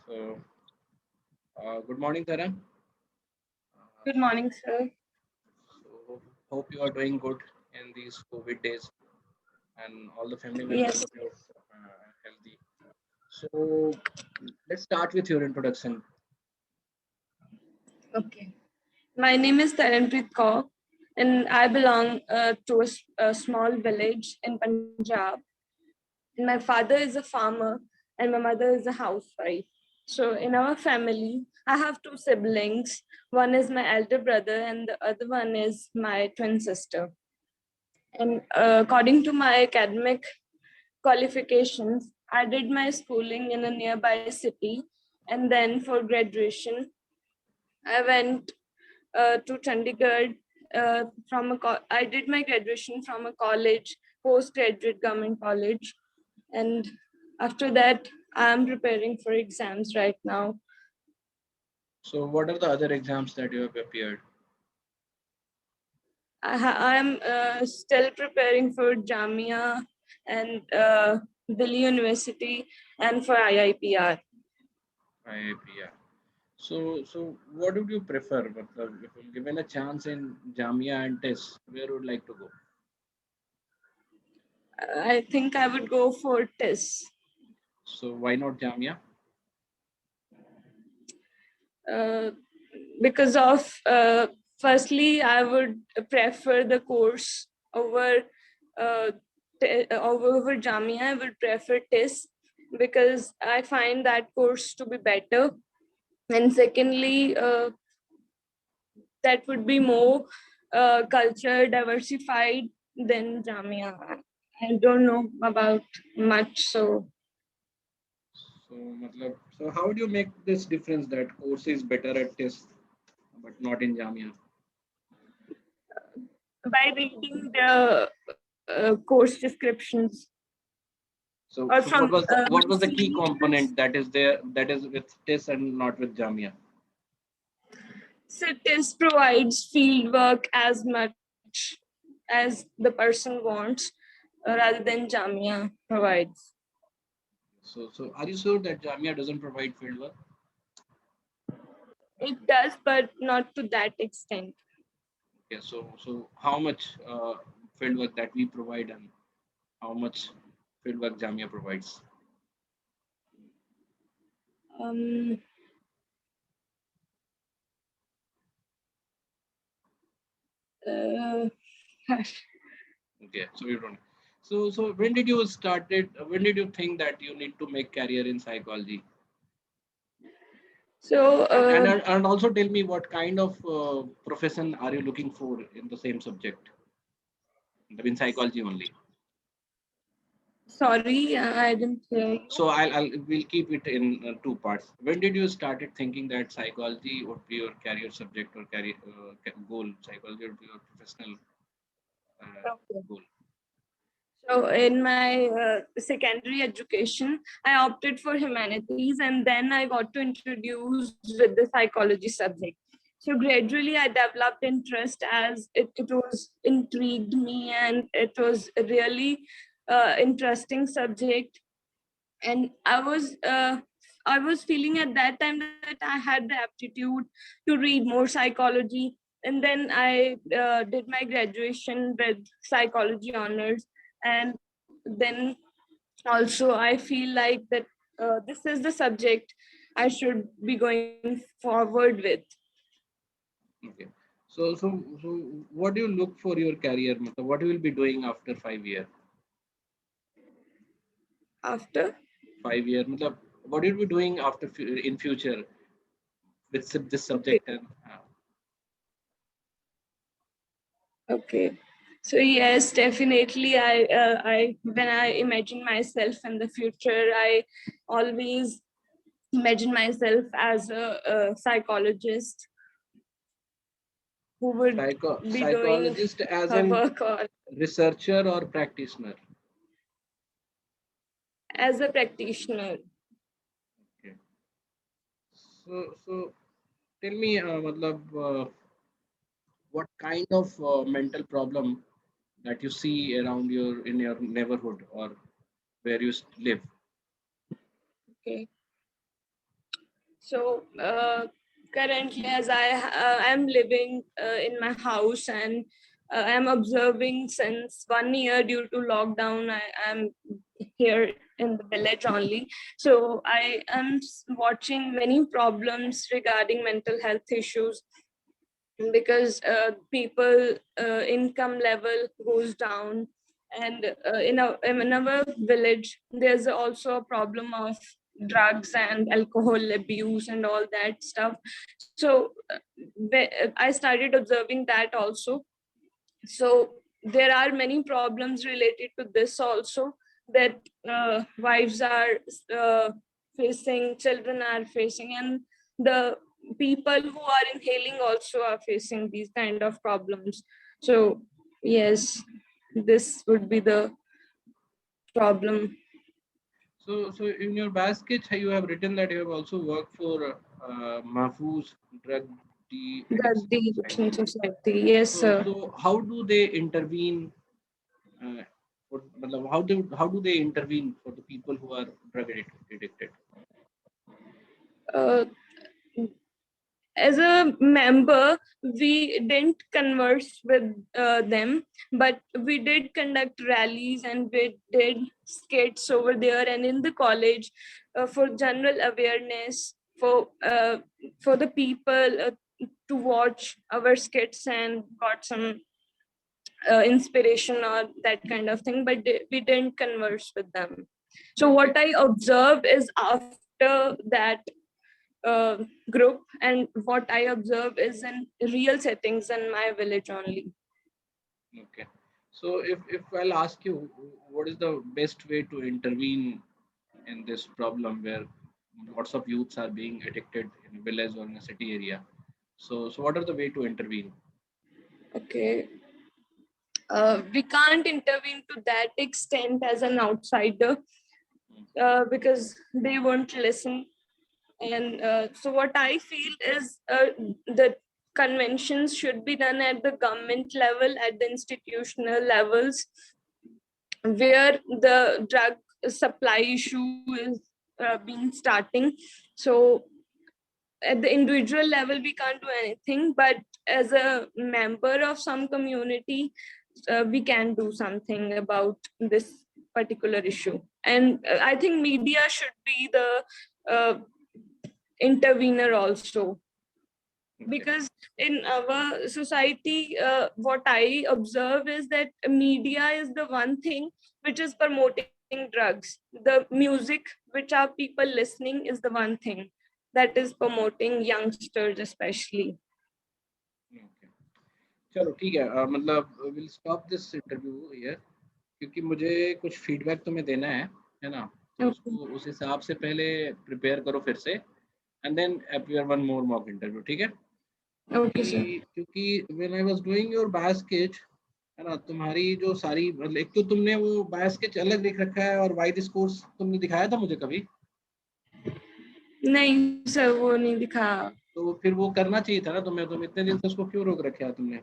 So, good morning, Tara. Good morning, sir. So, hope you are doing good in these COVID days, and all the family members Yes. of yours are healthy. So, let's start with your introduction. Okay. My name is Taranpreet Kaur, and I belong to a small village in Punjab. And my father is a farmer, and my mother is a housewife. So, in our family, I have two siblings. One is my elder brother, and the other one is my twin sister. And according to my academic qualifications, I did my schooling in a nearby city, and then for graduation, I went to Chandigarh. I did my graduation from a college, postgraduate government college, and after that, I am preparing for exams right now. So, what are the other exams that you have appeared? I am still preparing for Jamia and Delhi University and for IIPR. IIPR. So, what would you prefer? Matlab, if you're given a chance in Jamia and TIS, where would you like to go? I think I would go for TIS. So, why not Jamia? Uh, because of firstly I would prefer the course over uh, over Jamia. I would prefer TIS because I find that course to be better, and secondly that would be more culture diversified than Jamia. I don't know about much, so So, how do you make this difference that course is better at TIS but not in Jamia? by reading the course descriptions or So from what was the key seeing the. component that is there that is with TIS and not with Jamia? CITES provides field work as much as the person wants, rather than Jamia provides. So are you sure that Jamia doesn't provide fieldwork? It does, but not to that extent. Okay, so how much fieldwork that we provide and how much fieldwork Jamia provides? Um, uh, Okay, so you don't. So when did you started? When did you think that you need to make career in psychology? so, And also tell me what kind of profession are you looking for in the same subject in psychology only? sorry, I didn't hear you. So I'll we'll keep it in two parts. When did you started thinking that psychology would be your career subject or career goal? Psychology would be your professional Okay. goal. So, in my secondary education, I opted for humanities, and then I got to introduced with the psychology subject. So gradually, I developed interest as it was intrigued me, and it was a really interesting subject. And I was feeling at that time that I had the aptitude to read more psychology. And then I did my graduation with psychology honors, and then also I feel like that this is the subject I should be going forward with. Okay. So what do you look for your career? Matlab, what you will be doing after 5 years? After. 5 years. Matlab, what you will be doing after in future with this Okay. subject and Okay. So yes, definitely. I when I imagine myself in the future, I always imagine myself as a psychologist who would be doing psychologist as her an work or researcher or practitioner. as a practitioner. Okay. So tell me, matlab, what kind of mental problem that you see around your in your neighborhood or where you live? Okay. So currently, as I am living in my house, and I am observing since 1 year due to lockdown. I am here in the village only. So I am watching many problems regarding mental health issues, because people income level goes down, and in our village there's also a problem of drugs and alcohol abuse and all that stuff. So I started observing that also. So there are many problems related to this also, that wives are uh, facing, children are facing, and the people who are inhaling also are facing these kind of problems. So yes, this would be the problem. So in your basket, you have written that you have also worked for Mahfouz Drug The De-Addiction addiction Society. society, yes sir. So how do they intervene? How do they intervene for the people who are addicted? uh, as a member, we didn't converse with them, but we did conduct rallies and we did skits over there and in the college, for general awareness, for the people to watch our skits and got some inspiration or that kind of thing. But we didn't converse with them. So what I observed is, after that group, and what I observe is in real settings in my village only. Okay. So if I'll ask you, what is the best way to intervene in this problem where lots of youths are being addicted in a village or in a city area? So what are the way to intervene? Okay. We can't intervene to that extent as an outsider, because they won't listen. And so, what I feel is, the conventions should be done at the government level, at the institutional levels, where the drug supply issue is being starting. So at the individual level we can't do anything, but as a member of some community, we can do something about this particular issue. And I think media should be the uh, intervener also, Okay. because in our society, what I observe is that media is the one thing which is promoting drugs. The music which are people listening is the one thing that is promoting youngsters especially. Okay. चलो ठीक है, मतलब will stop this interview here, क्योंकि मुझे कुछ feedback तुम्हें देना है ना? तो Okay, उसको उस हिसाब से पहले प्रिपेयर करो फिर से, and then appear one more mock interview, ठीक है? okay sir. क्योंकि when I was doing your basket, है ना, तुम्हारी जो सारी, मतलब एक तो तुमने वो बास्केट अलग लिख रखा है और वाई दिस कोर्स तुमने दिखाया था मुझे कभी? नहीं सर, वो नहीं दिखा. तो फिर वो करना चाहिए था ना तुम्हें, तुम इतने दिन से उसको क्यों रोक रखे है तुमने?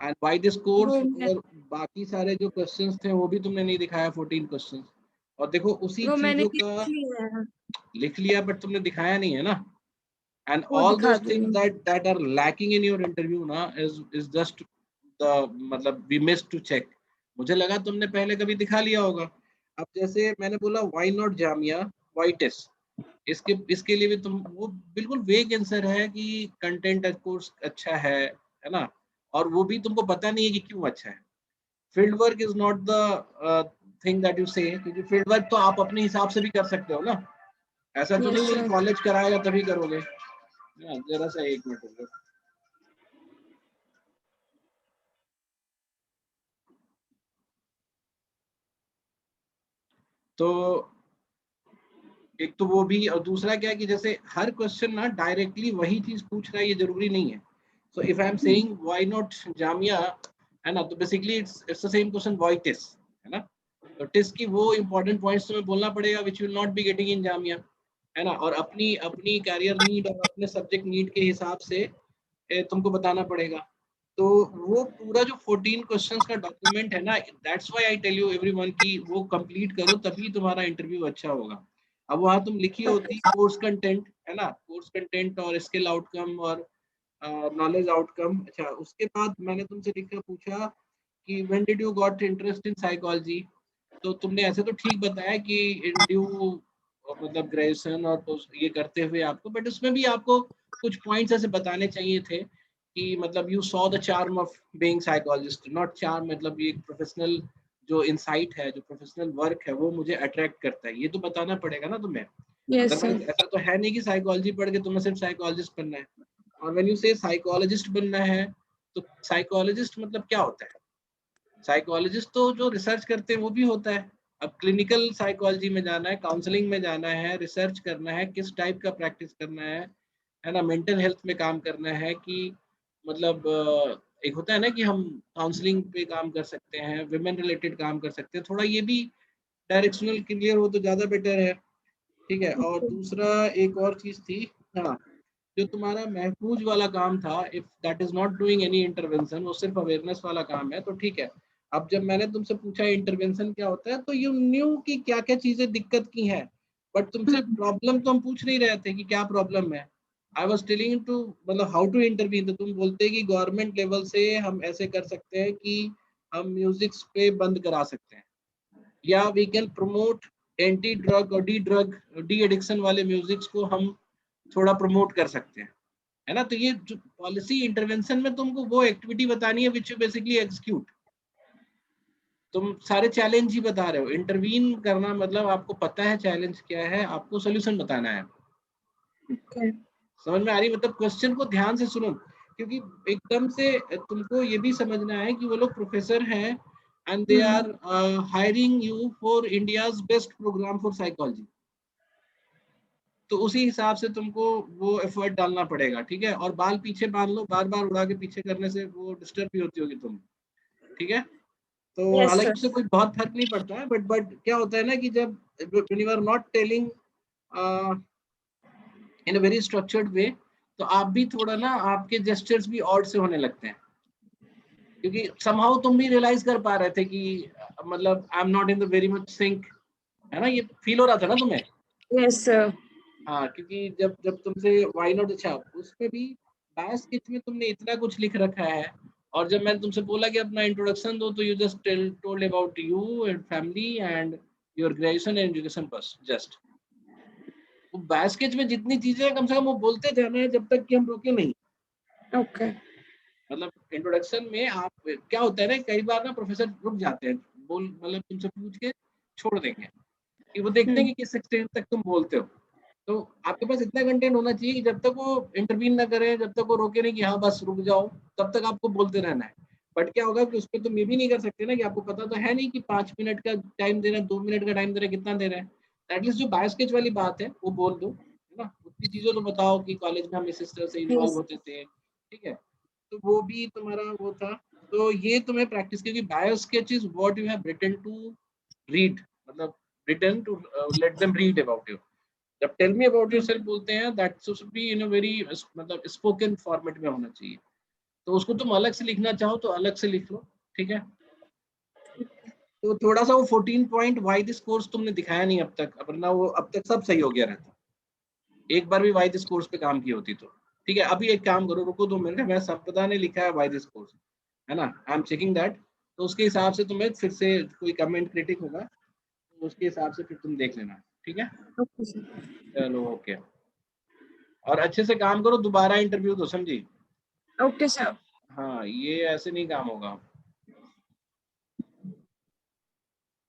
एंड वाई दिस कोर्स वो और बाकी सारे जो क्वेश्चंस थे वो भी तुमने नहीं दिखाया, 14 क्वेश्चंस। और देखो उसी वो मैंने चीजों का लिख लिया है. लिख लिया, बट तुमने दिखाया नहीं है ना। एंड वो ऑल दिखा दोस थिंग्स दूंगी. That are lacking in your interview ना इज जस्ट द, मतलब वी मिस टू चेक। मुझे लगा तुमने पहले कभी दिखा लिया होगा। अब जैसे मैंने बोला why not Jamia, why test, इसके इसके लिए भी तुम, वो बिल्कुल वेग आंसर है कि कंटेंट कोर्स अच्छा है ना, और वो भी तुमको पता नहीं है कि क्यों अच्छा है। Field work is not the thing that you से, क्योंकि फील्ड वर्क तो आप अपने हिसाब से भी कर सकते हो ना, ऐसा तो नहीं यस है कि सर. कॉलेज कराएगा तभी करोगे। हाँ, जरा सा एक मिनट रुको। तो एक तो वो भी, और दूसरा क्या है कि जैसे हर क्वेश्चन ना डायरेक्टली वही चीज पूछ रहा है, ये जरूरी नहीं है। So if I am saying why not Jamia, है ना, तो basically it's the same question why test, है ना। तो टेस्ट की वो इंपॉर्टेंट पॉइंट्स तुम्हें बोलना पड़ेगा which will not be getting in Jamia, है ना, और अपनी अपनी कैरियर नीड और अपने सब्जेक्ट नीड के हिसाब से तुमको बताना पड़ेगा। तो वो पूरा जो 14 क्वेश्चंस का डॉक्यूमेंट है ना, that's why I tell you everyone कि वो कंप्लीट करो, तभी तुम्हारा इंटरव्यू अच्छा होगा। अब वहां तुम लिखी Okay. होती कोर्स कंटेंट, है ना, कोर्स कंटेंट और स्किल आउटकम और नॉलेज आउटकम। अच्छा, उसके बाद मैंने तुमसे लिखकर पूछा कि when did you got interest in psychology, तो तुमने ऐसे तो ठीक बताया कि इन ड्यू मतलब ग्रेजुएशन और ये करते हुए आपको, बट उसमें भी आपको कुछ पॉइंट्स ऐसे बताने चाहिए थे कि मतलब you saw the charm of being psychologist, not charm मतलब ये प्रोफेशनल जो इनसाइट है, जो प्रोफेशनल वर्क है वो मुझे अट्रैक्ट करता है, ये तो बताना पड़ेगा ना तुम्हें। Yes, sir. अदरवाइज ऐसा तो है नहीं कि साइकोलॉजी पढ़ के तुम्हें सिर्फ साइकोलॉजिस्ट बनना है। और व्हेन यू से साइकोलॉजिस्ट बनना है, तो साइकोलॉजिस्ट मतलब क्या होता है? साइकोलॉजिस्ट तो जो रिसर्च करते हैं वो भी होता है। अब क्लिनिकल साइकोलॉजी में जाना है, काउंसलिंग में जाना है, रिसर्च करना है, किस टाइप का प्रैक्टिस करना है ना, मेंटल हेल्थ में काम करना है कि मतलब एक होता है ना कि हम काउंसलिंग पे काम कर सकते हैं, विमेन रिलेटेड काम कर सकते हैं, थोड़ा ये भी डायरेक्शनल क्लियर हो तो ज़्यादा बेटर है। ठीक है, और Okay. दूसरा एक और चीज़ थी, हाँ, जो तुम्हारा महफूज वाला काम था, if that is not doing any intervention, वो सिर्फ अवेयरनेस वाला काम है, तो ठीक है। अब जब मैंने तुमसे पूछा इंटरवेंशन क्या होता है, तो यू न्यू कि क्या क्या चीजें दिक्कत की हैं, बट तुमसे प्रॉब्लम तो हम पूछ नहीं रहे थे कि क्या प्रॉब्लम है। आई वॉज टेलिंग टू मतलब हाउ टू इंटरवीन, तो तुम बोलते कि गवर्नमेंट लेवल से हम ऐसे कर सकते हैं कि हम म्यूजिक पे बंद करा सकते हैं, या we can promote anti drug और डी एडिक्शन वाले म्यूजिक्स को हम थोड़ा प्रमोट कर सकते हैं, है ना। तो ये जो पॉलिसी इंटरवेंशन में तुमको वो एक्टिविटी बतानी है विच यू बेसिकली एग्जीक्यूट। तुम सारे चैलेंज ही बता रहे हो, इंटरवीन करना मतलब आपको पता है चैलेंज क्या है, आपको सोल्यूशन बताना है। Okay. समझ में आ रही, मतलब क्वेश्चन को ध्यान से सुनो, क्योंकि एकदम से तुमको ये भी समझना है कि वो लोग प्रोफेसर हैं and they are hiring you for India's best programme for psychology, तो उसी हिसाब से तुमको वो एफर्ट डालना पड़ेगा। ठीक है, और बाल पीछे बांध लो, बार बार उड़ा के पीछे करने से वो डिस्टर्ब भी होती होगी तुम। ठीक है, तो Yes, हालांकि sir. उससे कोई बहुत फर्क नहीं पड़ता है, बट क्या होता है ना कि जब when you are not telling in a very structured way, तो आप भी थोड़ा ना आपके जेस्चर्स भी ऑड से होने लगते हैं, क्योंकि somehow तुम भी रियलाइज कर पा रहे थे कि मतलब I am not in the very much sync, है ना, ये फील हो रहा था ना तुम्हें। Yes, sir. हाँ, क्योंकि जब जब तुमसे व्हाई नॉट, अच्छा उसमें भी बैस स्केच में तुमने इतना कुछ लिख रखा है, और जब मैंने तुमसे बोला कि अपना इंट्रोडक्शन दो, तो you just told about you and family and your graduation and education बस जस्ट। वो बैस स्केच में जितनी चीजें हैं कम से कम वो बोलते जाना है जब तक कि हम रोके नहीं। Okay. मतलब इंट्रोडक्शन में आप क्या होता है ना, कई बार ना प्रोफेसर रुक जाते हैं, बोल मतलब तुमसे पूछ के छोड़ देंगे कि वो देखते हैं Hmm. कि किस एक्सटेंट तक तुम बोलते हो। तो आपके पास इतना कंटेंट होना चाहिए कि जब तक वो इंटरवीन ना करे, जब तक वो रोके नहीं कि हाँ बस रुक जाओ, तब तक आपको बोलते रहना है। बट क्या होगा कि उसमें तुम ये भी नहीं कर सकते ना कि आपको पता तो है नहीं कि 5 मिनट का टाइम दे रहे हैं, 2 मिनट का टाइम दे रहे हैं, कितना दे रहे हैं। एटलीस्ट जो बायो स्केच वाली बात है वो बोल दो, है ना, उतनी चीजें तो बताओ कि कॉलेज में हम इस तरह से इन्वॉल्व Yes. होते थे। ठीक है, तो वो भी तुम्हारा वो था। तो ये तुम्हें प्रैक्टिस, क्योंकि bio sketch is what you have written to read, मतलब written to let them read about you. जब टेल मी अबाउट योरसेल्फ बोलते हैं, that should be in a very मतलब स्पोकन फॉर्मेट में होना चाहिए। तो उसको तुम अलग से लिखना चाहो तो अलग से लिख लो। ठीक है, तो थोड़ा सा वो 14 पॉइंट वाई दिस कोर्स तुमने दिखाया नहीं अब तक, वरना वो अब तक सब सही हो गया रहता, एक बार भी वाई दिस कोर्स पे काम की होती तो। ठीक है, अभी एक काम करो, रुको 2 मिनट, मैं संपदा ने लिखा है वाई दिस कोर्स, है ना, आई एम चेकिंग दैट, तो उसके हिसाब से तुम्हें फिर से कोई कमेंट क्रिटिक होगा तो उसके हिसाब से फिर तुम देख लेना। ठीक है, Okay, sir. चलो ओके, और अच्छे से काम करो, दोबारा इंटरव्यू दो, समझी। Okay, sir. हाँ, ये ऐसे नहीं काम होगा।